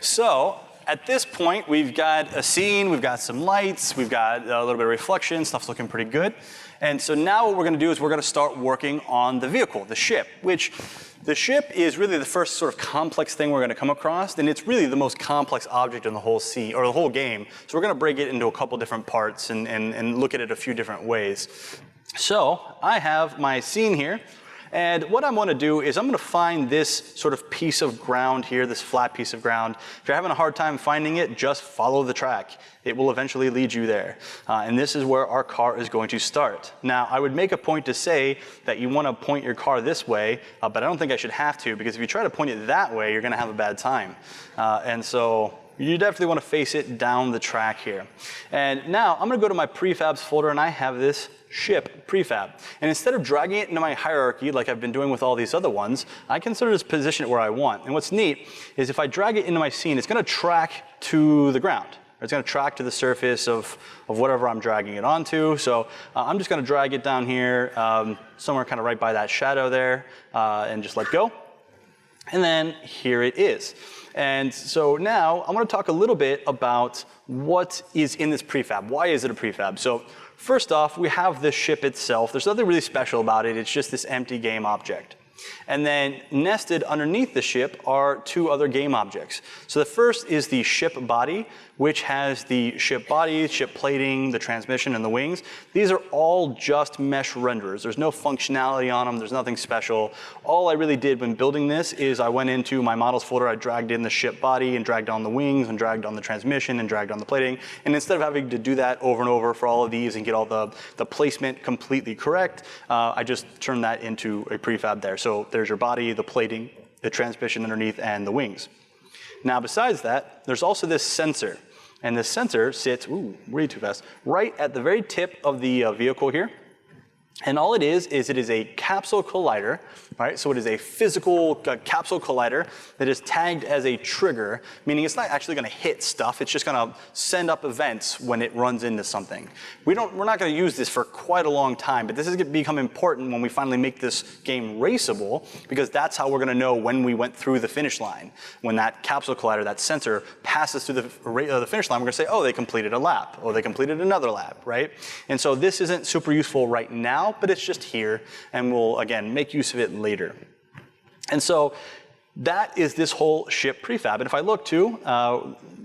So at this point, we've got a scene, we've got some lights, we've got a little bit of reflection, stuff's looking pretty good. And so now what we're going to do is we're going to start working on the vehicle, the ship, which the ship is really the first sort of complex thing we're going to come across, and it's really the most complex object in the whole scene, or the whole game. So we're going to break it into a couple different parts and look at it a few different ways. So I have my scene here. And what I'm going to do is I'm going to find this sort of piece of ground here, this flat piece of ground. If you're having a hard time finding it, just follow the track. It will eventually lead you there. And this is where our car is going to start. Now, I would make a point to say that you want to point your car this way, but I don't think I should have to, because if you try to point it that way, you're going to have a bad time. And so you definitely want to face it down the track here. And now I'm going to go to my prefabs folder, and I have this ship prefab. And instead of dragging it into my hierarchy like I've been doing with all these other ones, I can sort of just position it where I want. And what's neat is if I drag it into my scene, it's going to track to the ground. It's going to track to the surface of whatever I'm dragging it onto. So I'm just going to drag it down here somewhere kind of right by that shadow there and just let go. And then here it is. And so now I want to talk a little bit about what is in this prefab. Why is it a prefab? So first off, we have the ship itself. There's nothing really special about it. It's just this empty game object. And then nested underneath the ship are two other game objects. So the first is the ship body, which has the ship body, ship plating, the transmission, and the wings. These are all just mesh renderers. There's no functionality on them. There's nothing special. All I really did when building this is I went into my models folder, I dragged in the ship body and dragged on the wings and dragged on the transmission and dragged on the plating. And instead of having to do that over and over for all of these and get all the placement completely correct, I just turned that into a prefab there. So there's your body, the plating, the transmission underneath, and the wings. Now, besides that, there's also this sensor. And this sensor sits, way too fast, right at the very tip of the vehicle here. And all it is a capsule collider, right? So it is a physical capsule collider that is tagged as a trigger, meaning it's not actually going to hit stuff. It's just going to send up events when it runs into something. We're not going to use this for quite a long time, but this is going to become important when we finally make this game raceable, because that's how we're going to know when we went through the finish line. When that capsule collider, that sensor, passes through the finish line, we're going to say, oh, they completed a lap, or they completed another lap, right? And so this isn't super useful right now, but it's just here, and we'll, again, make use of it later. And so that is this whole ship prefab. And if I look too,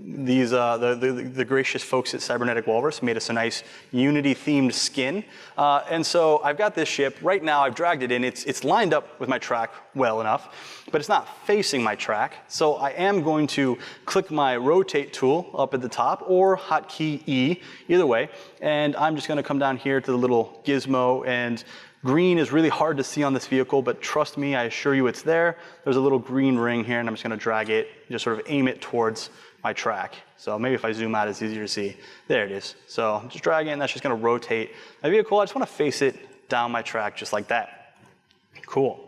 the gracious folks at Cybernetic Walrus made us a nice Unity-themed skin. And so I've got this ship. Right now, I've dragged it in. It's lined up with my track well enough, but it's not facing my track. So I am going to click my rotate tool up at the top, or hotkey E, either way. And I'm just going to come down here to the little gizmo, and green is really hard to see on this vehicle, but trust me, I assure you it's there. There's a little green ring here, and I'm just going to drag it, just sort of aim it towards my track. So maybe if I zoom out, it's easier to see. There it is. So I'm just dragging, and that's just going to rotate my vehicle. I just want to face it down my track just like that. Cool.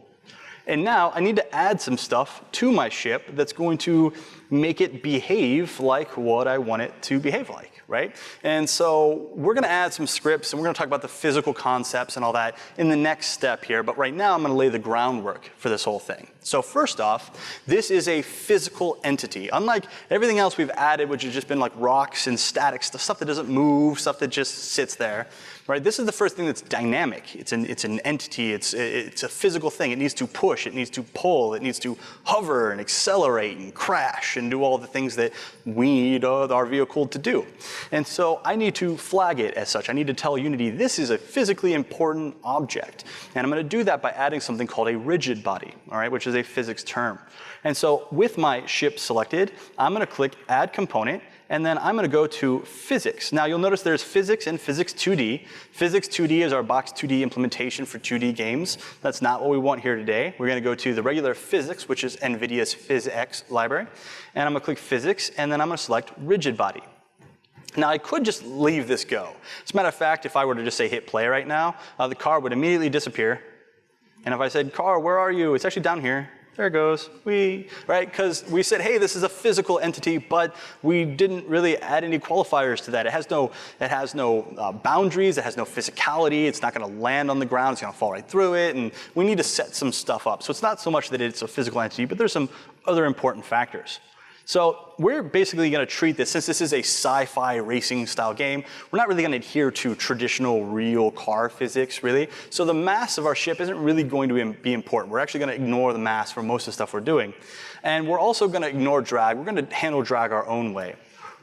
And now I need to add some stuff to my ship that's going to make it behave like what I want it to behave like, right? And so we're going to add some scripts, and we're going to talk about the physical concepts and all that in the next step here. But right now I'm going to lay the groundwork for this whole thing. So first off, this is a physical entity. Unlike everything else we've added, which has just been like rocks and static stuff that doesn't move, stuff that just sits there, right? This is the first thing that's dynamic. It's an entity. It's a physical thing. It needs to push. It needs to pull. It needs to hover and accelerate and crash and do all the things that we need our vehicle to do. And so I need to flag it as such. I need to tell Unity this is a physically important object. And I'm going to do that by adding something called a rigid body, all right, which is a physics term. And so with my ship selected, I'm going to click Add Component, and then I'm going to go to Physics. Now you'll notice there's Physics and Physics 2D. Physics 2D is our Box 2D implementation for 2D games. That's not what we want here today. We're going to go to the regular Physics, which is NVIDIA's PhysX library. And I'm going to click Physics, and then I'm going to select Rigid Body. Now, I could just leave this go. As a matter of fact, if I were to just say hit play right now, the car would immediately disappear. And if I said, car, where are you? It's actually down here. There it goes. Right? Because we said, hey, this is a physical entity, but we didn't really add any qualifiers to that. It has no boundaries. It has no physicality. It's not going to land on the ground. It's going to fall right through it. And we need to set some stuff up. So it's not so much that it's a physical entity, but there's some other important factors. So we're basically going to treat this, since this is a sci-fi racing style game, we're not really going to adhere to traditional real car physics, really. So the mass of our ship isn't really going to be important. We're actually going to ignore the mass for most of the stuff we're doing. And we're also going to ignore drag. We're going to handle drag our own way.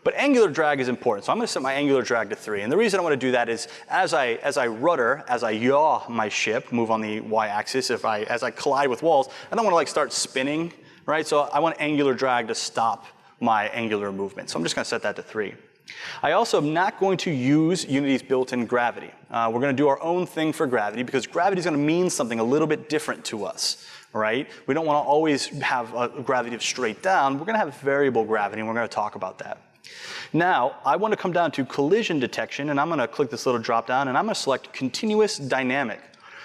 But angular drag is important, so I'm going to set my angular drag to 3. And the reason I want to do that is as I rudder, as I yaw my ship, move on the y-axis, as I collide with walls, I don't want to like start spinning, right? So I want angular drag to stop my angular movement. So I'm just going to set that to 3. I also am not going to use Unity's built-in gravity. We're going to do our own thing for gravity because gravity is going to mean something a little bit different to us, right? We don't want to always have a gravity of straight down. We're going to have variable gravity, and we're going to talk about that. Now, I want to come down to collision detection, and I'm going to click this little drop down, and I'm going to select continuous dynamic.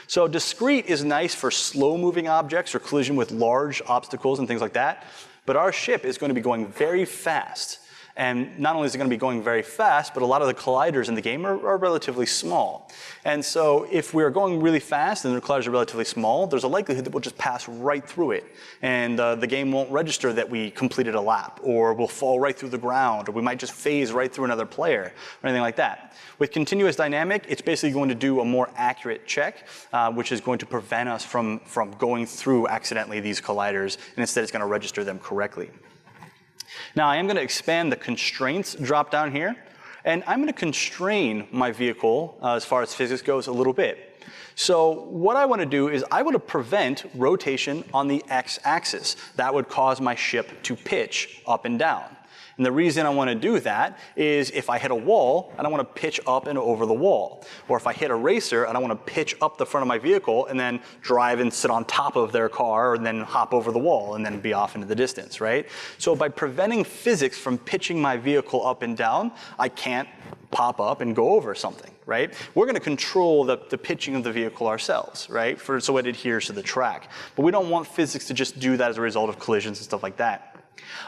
So discrete is nice for slow-moving objects or collision with large obstacles and things like that, but our ship is going to be going very fast. And not only is it going to be going very fast, but a lot of the colliders in the game are relatively small. And so if we're going really fast and the colliders are relatively small, there's a likelihood that we'll just pass right through it. And the game won't register that we completed a lap, or we'll fall right through the ground, or we might just phase right through another player, or anything like that. With continuous dynamic, it's basically going to do a more accurate check, which is going to prevent us from going through accidentally these colliders, and instead it's going to register them correctly. Now I am going to expand the constraints drop down here, and I'm going to constrain my vehicle as far as physics goes a little bit. So what I want to do is I want to prevent rotation on the x-axis. That would cause my ship to pitch up and down. And the reason I want to do that is if I hit a wall, I don't want to pitch up and over the wall. Or if I hit a racer, I don't want to pitch up the front of my vehicle and then drive and sit on top of their car and then hop over the wall and then be off into the distance, right? So by preventing physics from pitching my vehicle up and down, I can't pop up and go over something, right? We're going to control the pitching of the vehicle ourselves, right? So it adheres to the track. But we don't want physics to just do that as a result of collisions and stuff like that.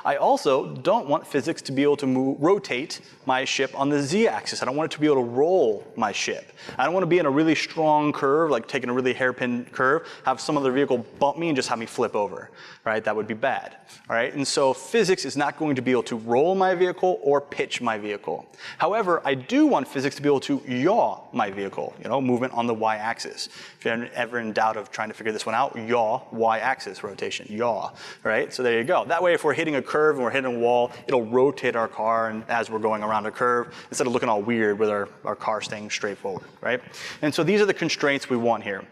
I also don't want physics to be able to rotate my ship on the z-axis. I don't want it to be able to roll my ship. I don't want to be in a really strong curve, like taking a really hairpin curve, have some other vehicle bump me and just have me flip over, right? That would be bad, all right? And so physics is not going to be able to roll my vehicle or pitch my vehicle. However, I do want physics to be able to yaw my vehicle, movement on the y-axis. If you're ever in doubt of trying to figure this one out, yaw, y-axis rotation, yaw, right? So there you go. That way, if we're hitting a curve and we're hitting a wall, it'll rotate our car and as we're going around a curve instead of looking all weird with our car staying straight forward, right? And so these are the constraints we want here.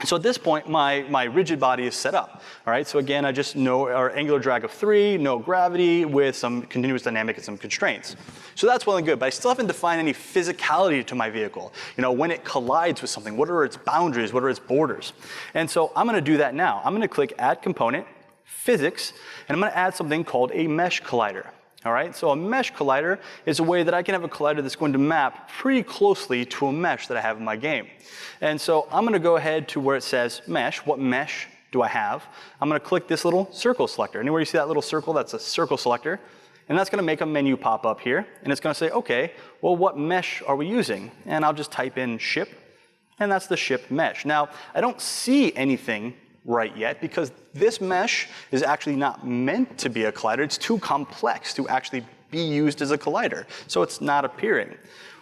So at this point, my rigid body is set up, all right? So again, I just know our angular drag of 3, no gravity with some continuous dynamic and some constraints. So that's well and good, but I still haven't defined any physicality to my vehicle. When it collides with something, what are its boundaries, what are its borders? And so I'm gonna do that now. I'm gonna click Add Component, Physics, and I'm going to add something called a mesh collider. All right, so a mesh collider is a way that I can have a collider that's going to map pretty closely to a mesh that I have in my game. And so I'm going to go ahead to where it says mesh. What mesh do I have? I'm going to click this little circle selector. Anywhere you see that little circle, that's a circle selector. And that's going to make a menu pop up here. And it's going to say, okay, well, what mesh are we using? And I'll just type in ship, and that's the ship mesh. Now, I don't see anything right yet because this mesh is actually not meant to be a collider. It's too complex to actually be used as a collider, so it's not appearing.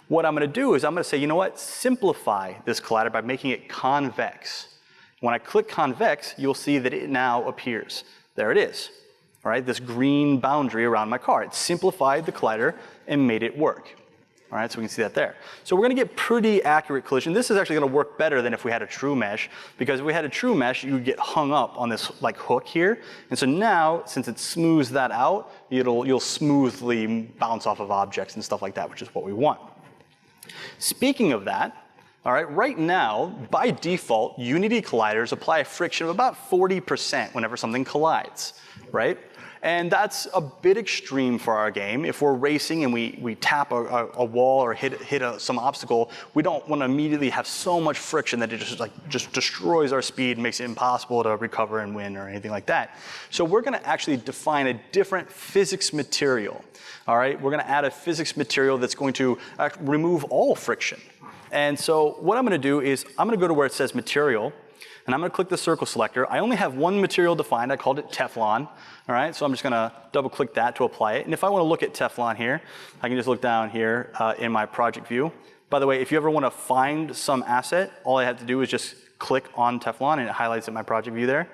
What I'm going to do is I'm going to say, you know what, simplify this collider by making it convex. When I click convex, you'll see that it now appears. There it is, all right, this green boundary around my car. It simplified the collider and made it work. All right, so we can see that there. So we're going to get pretty accurate collision. This is actually going to work better than if we had a true mesh, because if we had a true mesh, you would get hung up on this like hook here. And so now, since it smooths that out, you'll smoothly bounce off of objects and stuff like that, which is what we want. Speaking of that, all right, right now, by default, Unity colliders apply a friction of about 40% whenever something collides, right? And that's a bit extreme for our game. If we're racing and we tap a wall or hit some obstacle, we don't want to immediately have so much friction that it just destroys our speed and makes it impossible to recover and win or anything like that. So we're going to actually define a different physics material. All right, we're going to add a physics material that's going to remove all friction. And so what I'm going to do is I'm going to go to where it says material, and And I'm gonna click the circle selector. I only have one material defined, I called it Teflon, all right? So I'm just gonna double click that to apply it. And if I wanna look at Teflon here, I can just look down here in my project view. By the way, if you ever wanna find some asset, all I have to do is just click on Teflon and it highlights in my project view there.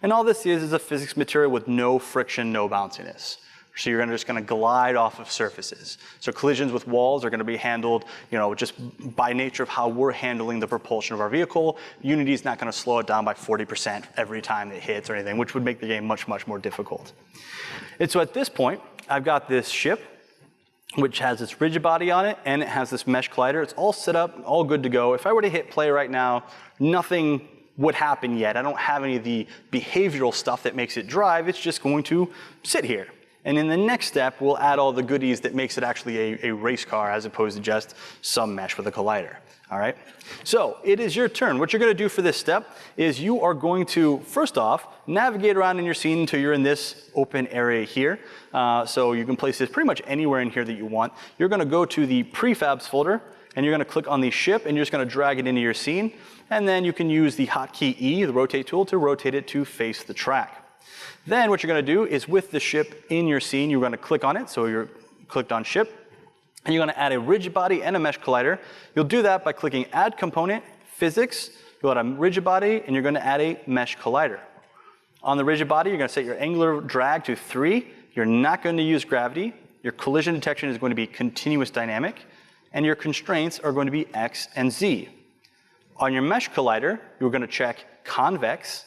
And all this is a physics material with no friction, no bounciness. So you're just gonna glide off of surfaces. So collisions with walls are gonna be handled, just by nature of how we're handling the propulsion of our vehicle. Unity is not gonna slow it down by 40% every time it hits or anything, which would make the game much, much more difficult. And so at this point, I've got this ship, which has this rigid body on it, and it has this mesh collider. It's all set up, all good to go. If I were to hit play right now, nothing would happen yet. I don't have any of the behavioral stuff that makes it drive. It's just going to sit here. And in the next step, we'll add all the goodies that makes it actually a race car as opposed to just some mesh with a collider, all right? So it is your turn. What you're gonna do for this step is you are going to, first off, navigate around in your scene until you're in this open area here. So you can place this pretty much anywhere in here that you want. You're gonna go to the prefabs folder and you're gonna click on the ship and you're just gonna drag it into your scene. And then you can use the hotkey E, the rotate tool, to rotate it to face the track. Then what you're gonna do is with the ship in your scene, you're gonna click on it. So you're clicked on ship, and you're gonna add a rigid body and a mesh collider. You'll do that by clicking add component, physics, you'll add a rigid body, and you're gonna add a mesh collider. On the rigid body, you're gonna set your angular drag to 3. You're not gonna use gravity. Your collision detection is going to be continuous dynamic, and your constraints are going to be X and Z. On your mesh collider, you're gonna check convex.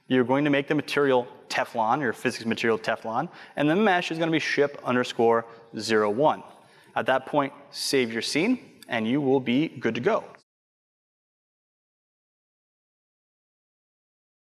You're going to make the material Teflon, your physics material Teflon, and the mesh is gonna be ship_01. At that point, save your scene, and you will be good to go.